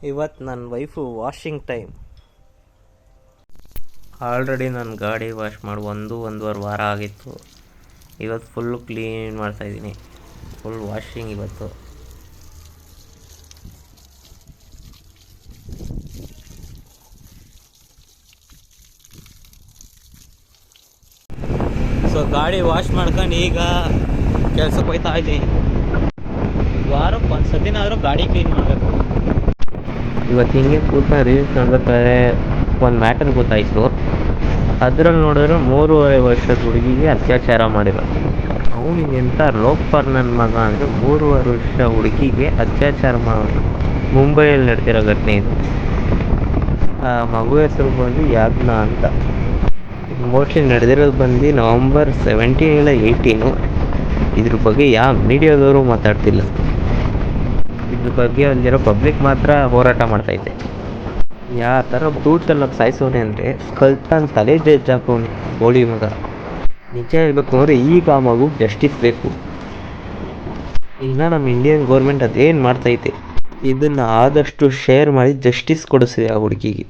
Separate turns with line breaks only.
ಇವತ್ತು ನನ್ನ wife washing time. Already ನಾನು ಗಾಡಿ ವಾಶ್ ಮಾಡಿ ಒಂದೂವರೆ ವಾರ ಆಗಿತ್ತು. ಇವತ್ತು ಫುಲ್ಲು ಕ್ಲೀನ್ ಮಾಡ್ತಾಯಿದ್ದೀನಿ. ಫುಲ್ ವಾಷಿಂಗ್ ಇವತ್ತು. ಸೊ ಗಾಡಿ ವಾಶ್ ಮಾಡ್ಕೊಂಡು ಈಗ ಕೆಲ್ಸಕ್ಕೆ ಹೋಗ್ತಾ ಇದ್ದೀನಿ. ವಾರಕ್ಕೆ ಒಂದು ಸತಿನಾದರೂ ಗಾಡಿ ಕ್ಲೀನ್ ಮಾಡಬೇಕು. ಇವತ್ತು ಹಿಂಗೆ ಕೂತ ರೀಲ್ಸ್ ನೋಡ್ಬೇಕಾದ್ರೆ ಒಂದು ಮ್ಯಾಟರ್ ಗೊತ್ತಾಯಿತು. ಅದರಲ್ಲಿ ನೋಡಿದ್ರೆ 3.5 ವರ್ಷದ ಹುಡುಗಿಗೆ ಅತ್ಯಾಚಾರ ಮಾಡಿರೋ. ಅವನಿಗೆ ಎಂಥ ಲೋಫರ್ ನನ್ನ ಮಗ ಅಂದರೆ 3.5 ವರ್ಷ ಹುಡುಗಿಗೆ ಅತ್ಯಾಚಾರ ಮಾಡೋದು. ಮುಂಬೈಯಲ್ಲಿ ನಡೆದಿರೋ ಘಟನೆ ಇದು. ಆ ಮಗು ಹೆಸರು ಬಂದು ಯಾಜ್ಞಾ ಅಂತ. ಮೋಸ್ಟ್ಲಿ ನಡೆದಿರೋದು ಬಂದು ನವಂಬರ್ 17 ಇಲ್ಲ 18. ಇದ್ರ ಬಗ್ಗೆ ಯಾವ ಮೀಡಿಯಾದವರು ಮಾತಾಡ್ತಿಲ್ಲ. ಇದ್ರ ಬಗ್ಗೆ ಅಲ್ಲಿರೋ ಪಬ್ಲಿಕ್ ಮಾತ್ರ ಹೋರಾಟ ಮಾಡ್ತೈತೆ. ಯಾವ ಥರ ಬ್ರೂಟಲ್ ಆಗಿ ಸಾಯಿಸೋನೆ ಅಂದರೆ ಕಲ್ತಾನ ತಲೆ ಜಡ್ಜ್ ಹಾಕೋನೆ ಗೋಳಿ ಮಗ. ನಿಜ ಹೇಳ್ಬೇಕು ಅಂದರೆ ಈಗ ಆ ಮಗು ಜಸ್ಟಿಸ್ ಬೇಕು. ಇನ್ನು ನಮ್ಮ ಇಂಡಿಯನ್ ಗೌರ್ಮೆಂಟ್ ಅದೇನು ಮಾಡ್ತೈತೆ, ಇದನ್ನು ಆದಷ್ಟು ಶೇರ್ ಮಾಡಿ ಜಸ್ಟಿಸ್ ಕೊಡಿಸಿದೆ ಆ ಹುಡುಗಿಗೆ.